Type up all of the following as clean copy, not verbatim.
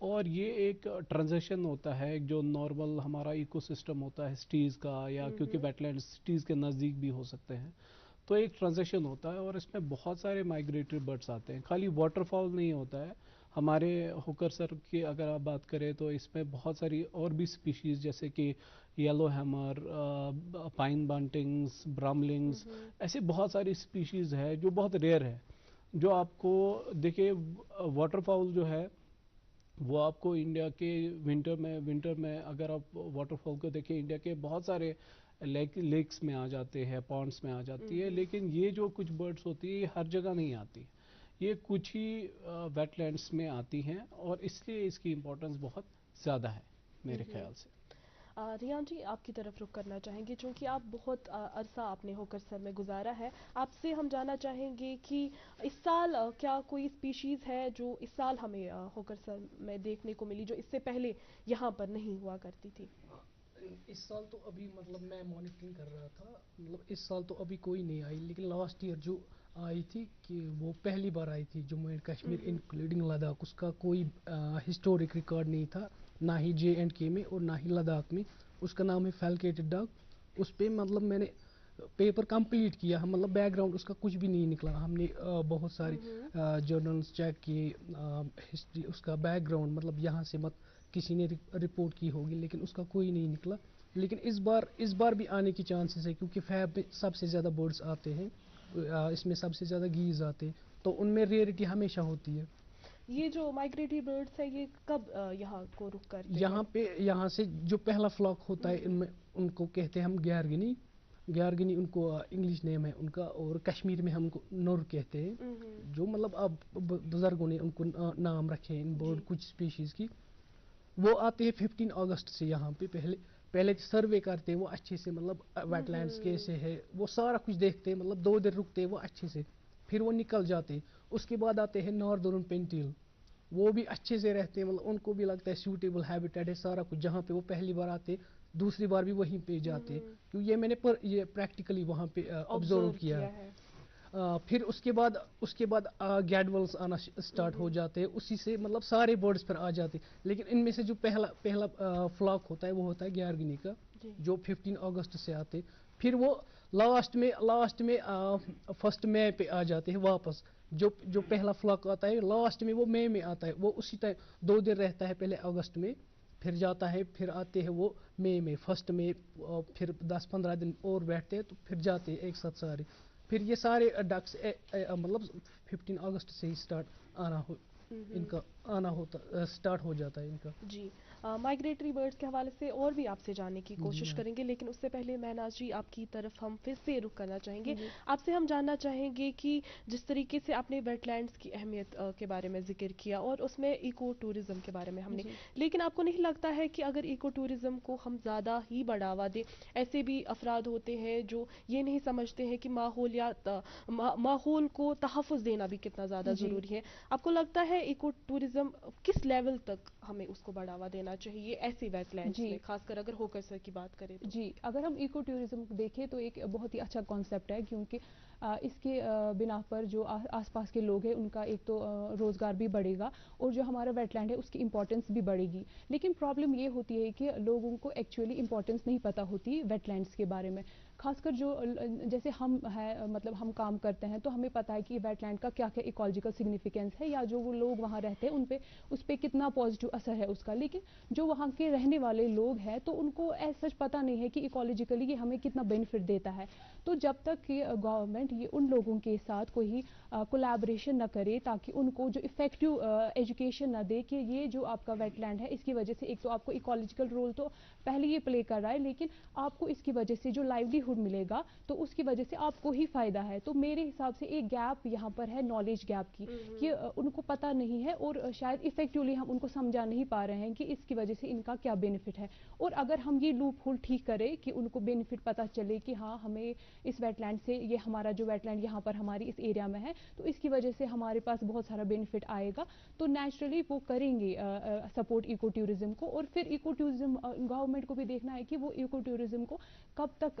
اور یہ ایک ٹرانزیکشن ہوتا ہے جو نارمل ہمارا ایکو سسٹم ہوتا ہے سٹیز کا، یا کیونکہ ویٹ لینڈ سٹیز کے نزدیک بھی ہو سکتے ہیں، تو ایک ٹرانزیکشن ہوتا ہے اور اس میں بہت سارے مائگریٹری برڈس آتے ہیں. خالی واٹر فاؤل نہیں ہوتا ہے، ہمارے ہوکر سر کی اگر آپ بات کریں تو اس میں بہت ساری اور بھی اسپیشیز جیسے کہ یلو ہیمر، پائن بانٹنگز، براملنگز، ایسی بہت ساری اسپیشیز ہے جو بہت ریئر ہے. جو آپ کو دیکھیں واٹر فاؤل جو ہے وہ آپ کو انڈیا کے ونٹر میں اگر آپ واٹر فال کو دیکھیں، انڈیا کے بہت سارے لیکس میں آ جاتے ہیں، پونڈس میں آ جاتی ہے، لیکن یہ جو کچھ برڈس ہوتی ہے یہ ہر جگہ نہیں آتی، یہ کچھ ہی ویٹ لینڈس میں آتی ہیں، اور اس لیے اس کی امپورٹنس بہت زیادہ ہے میرے خیال سے. ریان جی، آپ کی طرف رخ کرنا چاہیں گے چونکہ آپ بہت عرصہ آپ نے ہوکر سر میں گزارا ہے. آپ سے ہم جاننا چاہیں گے کہ اس سال کیا کوئی اسپیشیز ہے جو اس سال ہمیں ہوکر سر میں دیکھنے کو ملی جو اس سے پہلے یہاں پر نہیں ہوا کرتی تھی؟ اس سال تو ابھی مطلب میں مانیٹرنگ کر رہا تھا، مطلب اس سال تو ابھی کوئی نہیں آئی، لیکن لاسٹ ایئر جو آئی تھی کہ وہ پہلی بار آئی تھی جموں اینڈ کشمیر انکلوڈنگ لداخ. اس کا کوئی ہسٹورک ریکارڈ نہیں تھا، نہ ہی جے اینڈ کے میں اور نہ ہی لداخ میں. اس کا نام ہے فیلکیٹڈ ڈاگ. اس پہ مطلب میں نے پیپر کمپلیٹ کیا، ہم مطلب بیک گراؤنڈ اس کا کچھ بھی نہیں نکلا. ہم نے بہت سارے جرنلس چیک کیے، ہسٹری اس کا بیک گراؤنڈ مطلب یہاں سے مت کسی نے رپورٹ کی ہوگی، لیکن اس کا کوئی نہیں نکلا. لیکن اس بار بھی آنے کی چانسز ہے، کیونکہ فیب میں سب سے زیادہ برڈس آتے ہیں، اس میں سب سے زیادہ گیز آتے ہیں، تو ان میں ریئرٹی ہمیشہ ہوتی ہے. یہ جو مائگریٹری برڈس ہیں یہ کب یہاں کو رک کرتے ہیں؟ یہاں پہ یہاں سے جو پہلا فلاک ہوتا ہے ان میں ان کو کہتے ہیں ہم گیارگنی ان کو انگلش نیم ہے ان کا، اور کشمیر میں ہم کو نور کہتے ہیں. جو مطلب اب بزرگوں نے ان کو نام رکھے ہیں ان برڈ کچھ اسپیشیز کی. وہ آتے ہیں 15 اگست سے یہاں پہ. پہلے سروے کرتے ہیں وہ اچھے سے، مطلب ویٹ لینڈس کیسے ہے وہ سارا کچھ دیکھتے ہیں، مطلب 2 دن رکتے ہیں وہ اچھے سے، پھر وہ نکل جاتے ہیں. اس کے بعد آتے ہیں ناردرن پینٹیل، وہ بھی اچھے سے رہتے ہیں، مطلب ان کو بھی لگتا ہے سیوٹیبل ہیبیٹیٹ ہے سارا کچھ. جہاں پہ وہ پہلی بار آتے دوسری بار بھی وہیں پہ جاتے ہیں، کیونکہ یہ میں نے یہ پریکٹیکلی وہاں پہ آبزرو کیا ہے. پھر اس کے بعد گیڈولس آنا اسٹارٹ ہو جاتے ہیں، اسی سے مطلب سارے برڈس پھر آ جاتے ہیں. لیکن ان میں سے جو پہلا فلاک ہوتا ہے وہ ہوتا ہے گیارگنی کا، جو 15 اگست سے آتے. پھر وہ لاسٹ میں 1 مئی پہ آ جاتے ہیں واپس. جو پہلا فلاک آتا ہے لاسٹ میں وہ مئی میں آتا ہے، وہ اسی ٹائم 2 دن رہتا ہے پہلے اگست میں، پھر جاتا ہے، پھر آتے ہیں وہ مئی میں 1 مئی، پھر 10-15 دن اور بیٹھتے ہیں تو پھر جاتے ہیں ایک ساتھ سارے. پھر یہ سارے ڈکس مطلب 15 اگست سے ہی ان کا آنا ہوتا اسٹارٹ ہو جاتا ہے ان کا. جی، مائگریٹری برڈز کے حوالے سے اور بھی آپ سے جاننے کی کوشش کریں گے، لیکن اس سے پہلے مہناز جی آپ کی طرف ہم پھر سے رخ کرنا چاہیں گے. آپ سے ہم جاننا چاہیں گے کہ جس طریقے سے آپ نے ویٹ لینڈز کی اہمیت کے بارے میں ذکر کیا اور اس میں ایکو ٹورزم کے بارے میں ہم نے، لیکن آپ کو نہیں لگتا ہے کہ اگر ایکو ٹورزم کو ہم زیادہ ہی بڑھاوا دیں، ایسے بھی افراد ہوتے ہیں جو یہ نہیں سمجھتے ہیں کہ ماحول کو تحفظ دینا بھی کتنا زیادہ ضروری ہے. آپ کو لگتا ہے ایکو ٹورزم کس لیول تک ہمیں اس کو بڑھاوا دینا چاہیے ایسی ویٹ لینڈز میں، خاص کر اگر ہوکر سر کی بات کریں تو؟ جی، اگر ہم ایکو ٹورزم دیکھیں تو ایک بہت ہی اچھا کانسیپٹ ہے، کیونکہ اس کے بنا پر جو آس پاس کے لوگ ہیں ان کا ایک تو روزگار بھی بڑھے گا، اور جو ہمارا ویٹ لینڈ ہے اس کی امپورٹنس بھی بڑھے گی. لیکن پرابلم یہ ہوتی ہے کہ لوگوں کو ایکچولی امپورٹنس نہیں پتہ ہوتی ویٹ لینڈس کے بارے میں. خاص کر جو جیسے ہم ہے مطلب ہم کام کرتے ہیں تو ہمیں پتہ ہے کہ ویٹ لینڈ کا کیا کیا ایکولوجیکل سگنیفیکینس ہے، یا جو وہ لوگ وہاں رہتے ہیں اس پہ کتنا پازیٹیو اثر ہے اس کا. لیکن جو وہاں کے رہنے والے لوگ ہیں تو ان کو ایسا سچ پتہ نہیں ہے کہ ایکولوجیکلی یہ ہمیں کتنا بینیفٹ دیتا ہے. تو جب تک کہ گورنمنٹ یہ ان لوگوں کے ساتھ کوئی کولیبریشن نہ کرے تاکہ ان کو جو افیکٹو ایجوکیشن نہ دے کہ یہ جو آپ کا ویٹ لینڈ ہے اس کی وجہ سے ایک تو آپ کو ایکولوجیکل رول تو پہلے یہ پلے کر رہا ہے، لیکن آپ کو اس کی وجہ سے جو لائیولیہڈ ملے گا تو اس کی وجہ سے آپ کو ہی فائدہ ہے. تو میرے حساب سے ایک گیپ یہاں پر ہے نالج گیپ کی، کہ ان کو پتہ نہیں ہے اور شاید افیکٹولی ہم ان کو سمجھا نہیں پا رہے ہیں کہ اس کی وجہ سے ان کا کیا بینیفٹ ہے. اور اگر ہم یہ لوپ ہول ٹھیک کریں کہ ان کو بینیفٹ پتہ چلے کہ ہاں ہمیں اس ویٹ لینڈ سے، یہ ہمارا جو ویٹ لینڈ یہاں پر ہماری اس ایریا میں ہے تو اس کی وجہ سے ہمارے پاس بہت سارا بینیفٹ آئے گا، تو نیچرلی وہ کریں گے سپورٹ ایکو ٹورزم کو. اور پھر ایکو ٹورزم گورنمنٹ کو بھی دیکھنا ہے کہ وہ ایکو ٹورزم کو کب تک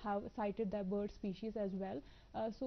have cited that bird species as well. So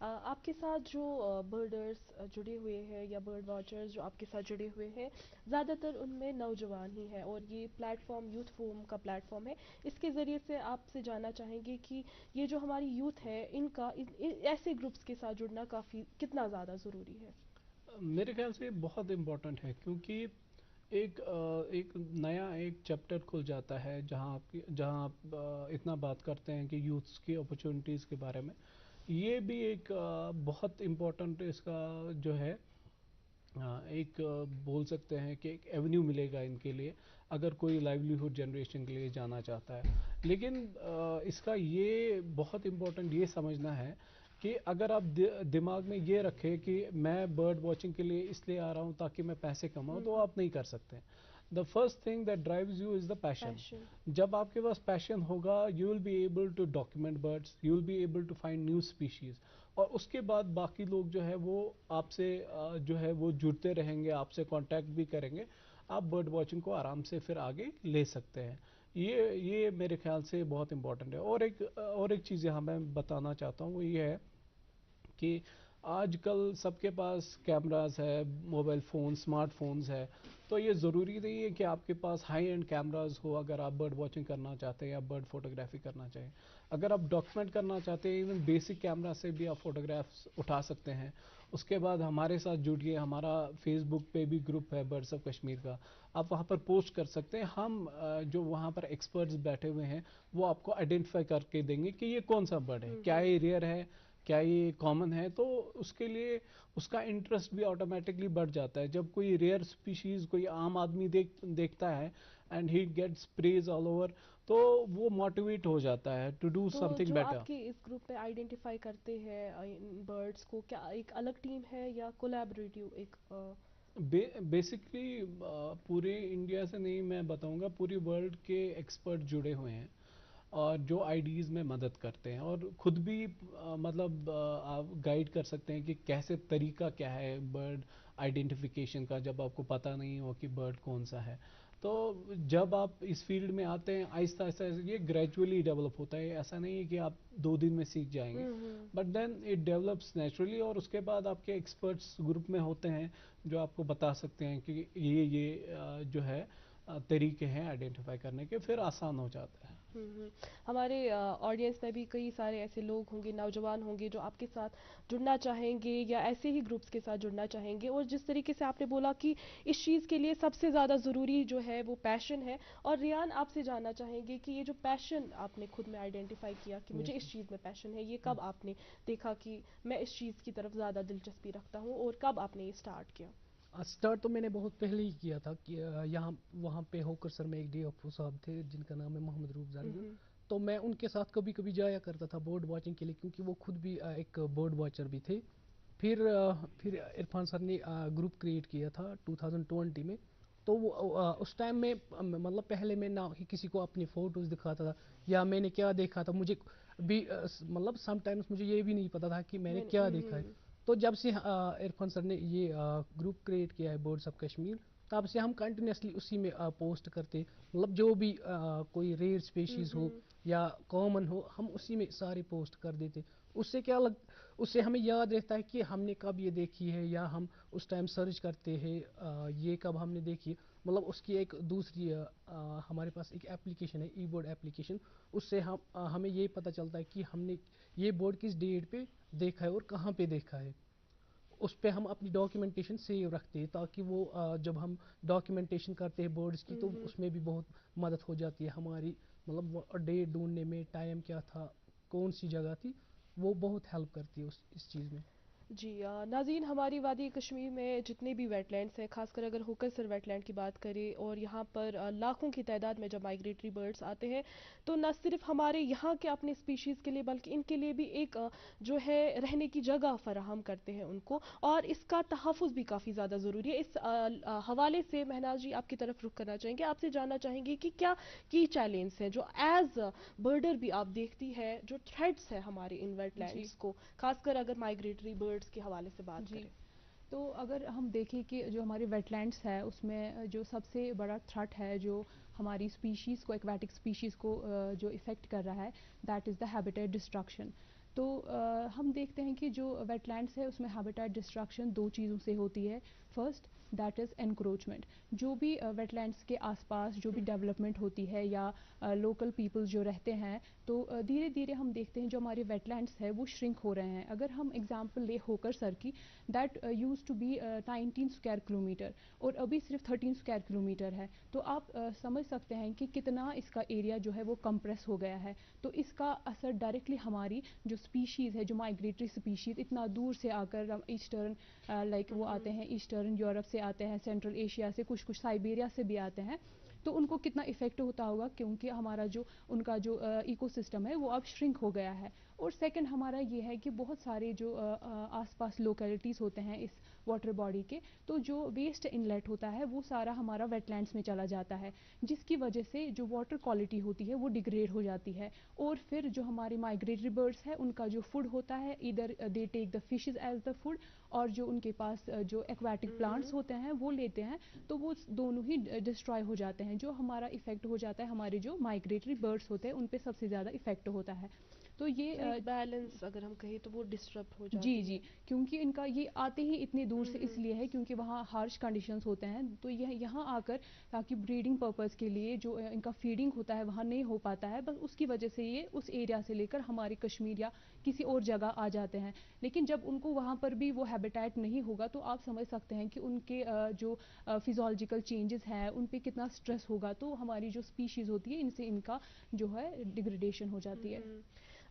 آپ کے ساتھ جو برڈرس جڑے ہوئے ہیں یا برڈ واچرز جو آپ کے ساتھ جڑے ہوئے ہیں زیادہ تر ان میں نوجوان ہی ہیں، اور یہ پلیٹ فارم یوتھ فورم کا پلیٹ فارم ہے. اس کے ذریعے سے آپ سے جاننا چاہیں گے کہ یہ جو ہماری یوتھ ہے ان کا ایسے گروپس کے ساتھ جڑنا کافی کتنا زیادہ ضروری ہے؟ میرے خیال سے یہ بہت امپورٹنٹ ہے، کیونکہ ایک نیا ایک چیپٹر کھل جاتا ہے جہاں آپ اتنا بات کرتے ہیں کہ یوتھس کی اپرچونیٹیز کے بارے میں. یہ بھی ایک بہت امپورٹنٹ اس کا جو ہے ایک بول سکتے ہیں کہ ایک ایونیو ملے گا ان کے لیے اگر کوئی لائیولیہڈ جنریشن کے لیے جانا چاہتا ہے. لیکن اس کا یہ بہت امپورٹنٹ یہ سمجھنا ہے کہ اگر آپ دماغ میں یہ رکھیں کہ میں برڈ واچنگ کے لیے اس لیے آ رہا ہوں تاکہ میں پیسے کماؤں، تو آپ نہیں کر سکتے. The first thing that drives you is the passion. جب آپ کے پاس پیشن ہوگا you will be able to document birds, you will be able to find new species, اور اس کے بعد باقی لوگ جو ہے وہ آپ سے جو ہے وہ جڑتے رہیں گے، آپ سے کانٹیکٹ بھی کریں گے. آپ برڈ واچنگ کو آرام سے پھر آگے لے سکتے ہیں. یہ میرے خیال سے بہت امپورٹنٹ ہے. اور ایک چیز یہاں میں بتانا چاہتا ہوں وہ یہ ہے کہ آج کل سب کے پاس کیمراز ہے، موبائل فون، اسمارٹ فونز ہے، تو یہ ضروری نہیں ہے کہ آپ کے پاس ہائی اینڈ کیمراز ہو اگر آپ برڈ واچنگ کرنا چاہتے ہیں یا برڈ فوٹوگرافی کرنا چاہیں. اگر آپ ڈاکیومنٹ کرنا چاہتے ہیں ایون بیسک کیمرا سے بھی آپ فوٹوگرافس اٹھا سکتے ہیں. اس کے بعد ہمارے ساتھ جڑیے، ہمارا فیس بک پہ بھی گروپ ہے برڈس آف کشمیر کا، آپ وہاں پر پوسٹ کر سکتے ہیں. ہم جو وہاں پر ایکسپرٹس بیٹھے ہوئے ہیں وہ آپ کو آئیڈینٹیفائی کر کے دیں گے کہ یہ کون سا برڈ ہے، کیا یہ ریئر ہے، کیا یہ کامن ہے. تو اس کے لیے اس کا انٹرسٹ بھی آٹومیٹکلی بڑھ جاتا ہے. جب کوئی ریئر اسپیشیز کوئی عام آدمی دیکھتا ہے and he gets praise all over, تو وہ موٹیویٹ ہو جاتا ہے ٹو ڈو سم تو تھنگ جو بیٹر. آپ کے اس گروپ میں آئیڈینٹیفائی کرتے ہیں برڈس کو، کیا ایک الگ ٹیم ہے یا کولیبریٹیو ایک؟ بیسکلی پورے انڈیا سے نہیں، میں بتاؤں گا پوری ورلڈ کے ایکسپرٹ جڑے ہوئے ہیں اور جو آئیڈیز میں مدد کرتے ہیں، اور خود بھی مطلب آپ گائیڈ کر سکتے ہیں کہ کیسے طریقہ کیا ہے برڈ آئیڈینٹیفیکیشن کا جب آپ کو پتہ نہیں ہو کہ برڈ کون سا ہے. تو جب آپ اس فیلڈ میں آتے ہیں آہستہ آہستہ یہ گریجولی ڈیولپ ہوتا ہے. ایسا نہیں ہے کہ آپ 2 دن میں سیکھ جائیں گے، but then it develops naturally. اور اس کے بعد آپ کے ایکسپرٹس گروپ میں ہوتے ہیں جو آپ کو بتا سکتے ہیں کہ یہ جو ہے طریقے ہیں آئیڈینٹیفائی کرنے کے، پھر آسان ہو جاتا ہے. ہمارے آڈینس میں بھی کئی سارے ایسے لوگ ہوں گے، نوجوان ہوں گے جو آپ کے ساتھ جڑنا چاہیں گے یا ایسے ہی گروپس کے ساتھ جڑنا چاہیں گے. اور جس طریقے سے آپ نے بولا کہ اس چیز کے لیے سب سے زیادہ ضروری جو ہے وہ پیشن ہے. اور ریان آپ سے جاننا چاہیں گے کہ یہ جو پیشن آپ نے خود میں آئیڈینٹیفائی کیا کہ مجھے اس چیز میں پیشن ہے، یہ کب آپ نے دیکھا کہ میں اس چیز کی طرف زیادہ دلچسپی رکھتا ہوں، اور کب آپ نے یہ اسٹارٹ کیا؟ اسٹارٹ تو میں نے بہت پہلے ہی کیا تھا کہ وہاں پہ ہوکر سر میں ایک ڈے افو صاحب تھے جن کا نام ہے محمد روب زرگر. تو میں ان کے ساتھ کبھی کبھی جایا کرتا تھا برڈ واچنگ کے لیے، کیونکہ وہ خود بھی ایک برڈ واچر بھی تھے. پھر عرفان سر نے گروپ کریٹ کیا تھا 2020 میں. تو وہ اس ٹائم میں مطلب پہلے میں نہ ہی کسی کو اپنی فوٹوز دکھاتا تھا یا میں نے کیا دیکھا تھا. مجھے بھی مطلب سم ٹائمس مجھے یہ بھی نہیں پتا تھا کہ میں نے کیا دیکھا ہے. تو جب سے عرفان سر نے یہ گروپ کریٹ کیا ہے برڈس آف کشمیر، تب سے ہم کنٹینیوسلی اسی میں پوسٹ کرتے، مطلب جو بھی کوئی ریئر اسپیشیز ہو یا کامن ہو ہم اسی میں سارے پوسٹ کر دیتے. اس سے کیا اس سے ہمیں یاد رہتا ہے کہ ہم نے کب یہ دیکھی ہے، یا ہم اس ٹائم سرچ کرتے ہیں یہ کب ہم نے دیکھی. مطلب اس کی ایک دوسری ہمارے پاس ایک ایپلیکیشن ہے، ای بورڈ ایپلیکیشن. اس سے ہمیں یہ پتہ چلتا ہے کہ ہم نے یہ بورڈ کس ڈیٹ پہ دیکھا ہے اور کہاں پہ دیکھا ہے. اس پہ ہم اپنی ڈاکیومنٹیشن سیو رکھتے ہیں تاکہ وہ جب ہم ڈاکیومنٹیشن کرتے ہیں برڈس کی تو اس میں بھی بہت مدد ہو جاتی ہے ہماری. مطلب ڈیٹ ڈھونڈنے میں، ٹائم کیا تھا، کون سی جگہ تھی، وہ بہت ہیلپ کرتی ہے اس چیز میں. جی ناظرین، ہماری وادی کشمیر میں جتنے بھی ویٹ لینڈس ہیں، خاص کر اگر ہوکر سر ویٹ لینڈ کی بات کریں، اور یہاں پر لاکھوں کی تعداد میں جب مائگریٹری برڈس آتے ہیں تو نہ صرف ہمارے یہاں کے اپنے اسپیشیز کے لیے بلکہ ان کے لیے بھی ایک جو ہے رہنے کی جگہ فراہم کرتے ہیں ان کو، اور اس کا تحفظ بھی کافی زیادہ ضروری ہے. اس حوالے سے مہناز جی آپ کی طرف رخ کرنا چاہیں گے، آپ سے جاننا چاہیں گے کہ کیا کی چیلنجز ہیں جو ایز برڈر بھی آپ دیکھتی ہے، جو تھریٹس ہے ہمارے ان ویٹ لینڈس کو، خاص کر اگر مائگریٹری برڈس کے حوالے سے بات کریں؟ تو اگر ہم دیکھیں کہ جو ہمارے ویٹ لینڈس ہے اس میں جو سب سے بڑا تھرٹ ہے جو ہماری اسپیشیز کو، ایکواٹک اسپیشیز کو جو افیکٹ کر رہا ہے، that is the habitat destruction. تو ہم دیکھتے ہیں کہ جو ویٹ لینڈس ہے اس میں ہیبیٹیٹ ڈسٹرکشن 2 چیزوں سے ہوتی ہے. First that is encroachment. جو بھی ویٹ لینڈس کے آس پاس جو بھی ڈیولپمنٹ ہوتی ہے یا لوکل پیپل جو رہتے ہیں تو دھیرے دھیرے ہم دیکھتے ہیں جو ہمارے ویٹ لینڈس ہے وہ شرنک ہو رہے ہیں. اگر ہم ایگزامپل لے ہوکر سر کی, that used to be 19 square kilometre اور ابھی صرف 13 اسکوائر کلو میٹر ہے. تو آپ سمجھ سکتے ہیں کہ کتنا اس کا ایریا جو ہے وہ کمپریس ہو گیا ہے. تو اس کا اثر ڈائریکٹلی ہماری جو اسپیشیز ہے, جو مائگریٹری اسپیشیز اتنا دور سے آ کر ایسٹرن لائک وہ آتے ہیں ایسٹرن یورپ سے آتے ہیں, سینٹرل ایشیا سے, کچھ سائبیریا سے بھی آتے ہیں, تو ان کو کتنا افیکٹ ہوتا ہوگا کیونکہ ہمارا جو ان کا جو ایکو سسٹم ہے وہ اب شرنک ہو گیا ہے. اور سیکنڈ ہمارا یہ ہے کہ بہت سارے جو آس پاس لوکیلٹیز ہوتے ہیں اس واٹر باڈی کے, تو جو ویسٹ انلیٹ ہوتا ہے وہ سارا ہمارا ویٹ لینڈس میں چلا جاتا ہے, جس کی وجہ سے جو واٹر کوالٹی ہوتی ہے وہ ڈیگریڈ ہو جاتی ہے. اور پھر جو ہماری مائگریٹری برڈس ہے ان کا جو فوڈ ہوتا ہے, ادھر دے ٹیک دا فشز ایز دا فوڈ, اور جو ان کے پاس جو ایکواٹک پلانٹس ہوتے ہیں وہ لیتے ہیں, تو وہ دونوں ہی ڈسٹرائے ہو جاتے ہیں. جو ہمارا افیکٹ ہو جاتا ہے ہمارے جو مائگریٹری برڈس ہوتے ہیں ان پہ سب سے زیادہ افیکٹ ہوتا ہے. تو یہ بیلنس اگر ہم کہیں تو وہ ڈسٹرب ہو جاتی جی جی, کیونکہ ان کا یہ آتے ہی اتنی دور سے اس لیے ہے کیونکہ وہاں ہارش کنڈیشنز ہوتے ہیں, تو یہ یہاں آ کر تاکہ بریڈنگ پرپز کے لیے جو ان کا فیڈنگ ہوتا ہے وہاں نہیں ہو پاتا ہے, بس اس کی وجہ سے یہ اس ایریا سے لے کر ہمارے کشمیر یا کسی اور جگہ آ جاتے ہیں. لیکن جب ان کو وہاں پر بھی وہ ہیبیٹیٹ نہیں ہوگا تو آپ سمجھ سکتے ہیں کہ ان کے جو فزیولوجیکل چینجز ہیں ان پہ کتنا اسٹریس ہوگا. تو ہماری جو اسپیشیز ہوتی ہے ان سے ان کا جو ہے ڈیگریڈیشن ہو جاتی ہے.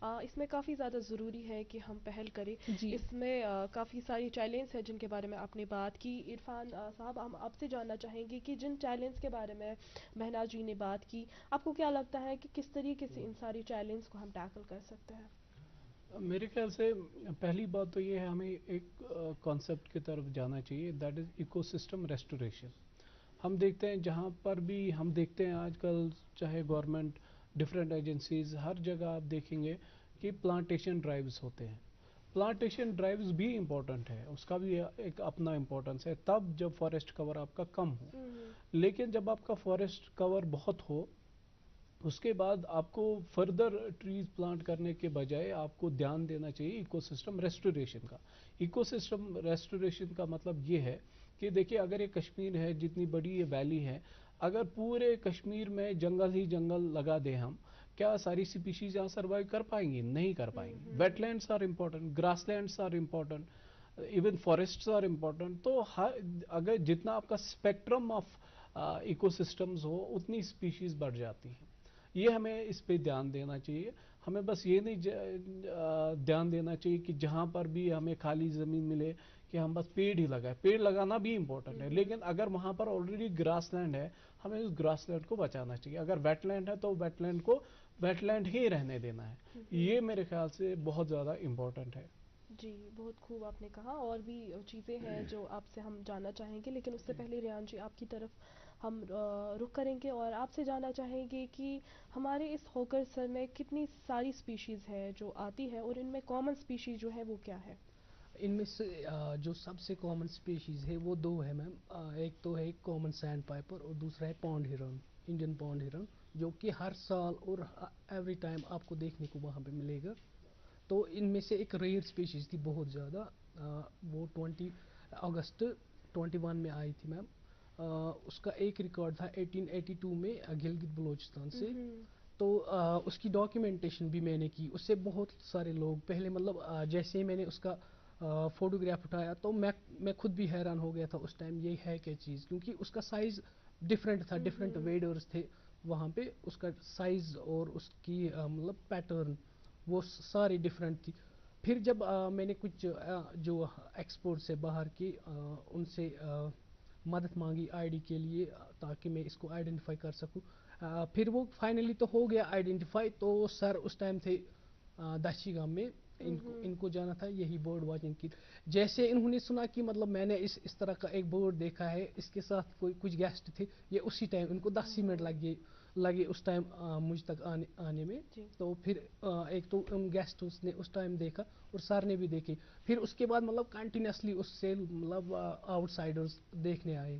اس میں کافی زیادہ ضروری ہے کہ ہم پہل کریں. جی, اس میں کافی ساری چیلنج ہیں جن کے بارے میں آپ نے بات کی. عرفان صاحب, ہم آپ سے جاننا چاہیں گے کہ جن چیلنج کے بارے میں مہناز جی نے بات کی, آپ کو کیا لگتا ہے کہ کس طریقے سے ان ساری چیلنج کو ہم ٹیکل کر سکتے ہیں؟ میرے خیال سے پہلی بات تو یہ ہے ہمیں ایک کانسیپٹ کی طرف جانا چاہیے, that is eco system restoration. ہم دیکھتے ہیں جہاں پر بھی ہم دیکھتے ہیں آج کل چاہے گورنمنٹ ڈفرینٹ ایجنسیز ہر جگہ آپ دیکھیں گے کہ پلانٹیشن ڈرائیوز ہوتے ہیں. پلانٹیشن ڈرائیوز بھی امپورٹنٹ ہے, اس کا بھی ایک اپنا امپورٹنس ہے تب جب فارسٹ کور آپ کا کم ہو. لیکن جب آپ کا فارسٹ کور بہت ہو اس کے بعد آپ کو فردر ٹریز پلانٹ کرنے کے بجائے آپ کو دھیان دینا چاہیے ایکو سسٹم ریسٹوریشن کا. ایکو سسٹم ریسٹوریشن کا مطلب یہ ہے کہ دیکھیے اگر یہ کشمیر ہے, جتنی بڑی یہ ویلی ہے, اگر پورے کشمیر میں جنگل ہی جنگل لگا دیں ہم, کیا ساری سپیشیز یہاں سروائیو کر پائیں گی؟ نہیں کر پائیں گی. Wetlands are important, grasslands are important, even forests are important. تو اگر جتنا آپ کا اسپیکٹرم آف ایکو سسٹمز ہو اتنی اسپیشیز بڑھ جاتی ہیں. یہ ہمیں اس پہ دھیان دینا چاہیے. ہمیں بس یہ نہیں دھیان دینا چاہیے کہ جہاں پر بھی ہمیں خالی زمین ملے کہ ہم بس پیڑ ہی لگائیں. پیڑ لگانا بھی امپورٹنٹ ہے, لیکن اگر وہاں پر آلریڈی گراس لینڈ ہے ہمیں اس گراس لینڈ کو بچانا چاہیے. اگر ویٹ لینڈ ہے تو ویٹ لینڈ کو ویٹ لینڈ ہی رہنے دینا ہے. یہ میرے خیال سے بہت زیادہ امپورٹنٹ ہے. جی, بہت خوب آپ نے کہا. اور بھی چیزیں ہیں جو آپ سے ہم جاننا چاہیں گے, لیکن اس سے پہلے ریان جی آپ کی طرف ہم رخ کریں گے اور آپ سے جاننا چاہیں گے کہ ہمارے اس ہوکر سر میں کتنی ساری اسپیشیز ہے جو آتی ہے, اور ان میں کامن اسپیشیز جو ہے وہ کیا ہے؟ ان میں سے جو سب سے کامن اسپیشیز ہے وہ 2 ہے میم. ایک تو ہے کامن سینڈ پائپر اور دوسرا ہے پونڈ ہرن, انڈین پونڈ ہرن, جو کہ ہر سال اور ایوری ٹائم آپ کو دیکھنے کو وہاں پہ ملے گا. تو ان میں سے ایک ریئر اسپیشیز تھی بہت زیادہ, وہ 20 اگست 21 میں آئی تھی میم. اس کا ایک ریکارڈ تھا 1882 میں گلگت بلوچستان سے. تو اس کی ڈاکیومنٹیشن بھی میں نے کی. اس سے بہت سارے لوگ پہلے مطلب جیسے ہی میں نے اس کا فوٹوگراف اٹھایا تو میں خود بھی حیران ہو گیا تھا اس ٹائم, یہ ہے کیا چیز, کیونکہ اس کا سائز ڈفرینٹ تھا. ڈفرینٹ ویڈرز تھے وہاں پہ, اس کا سائز اور اس کی مطلب پیٹرن وہ ساری ڈفرینٹ تھی. پھر جب میں نے کچھ جو ایکسپورٹ سے باہر کی ان سے مدد مانگی آئی ڈی کے لیے تاکہ میں اس کو آئیڈینٹیفائی کر سکوں, پھر وہ فائنلی تو ہو گیا آئیڈینٹیفائی. تو سر اس ٹائم تھے داشی گام میں, ان کو جانا تھا یہی برڈ واچنگ کی. جیسے انہوں نے سنا کہ مطلب میں نے اس طرح کا ایک برڈ دیکھا ہے, اس کے ساتھ کچھ گیسٹ تھے, یہ اسی ٹائم ان کو 10 منٹ لگے اس ٹائم مجھ تک آنے میں. تو پھر ایک تو ان گیسٹس نے اس ٹائم دیکھا اور سر نے بھی دیکھی. پھر اس کے بعد مطلب کنٹینیوسلی اس سے مطلب آؤٹ سائڈرز دیکھنے آئے.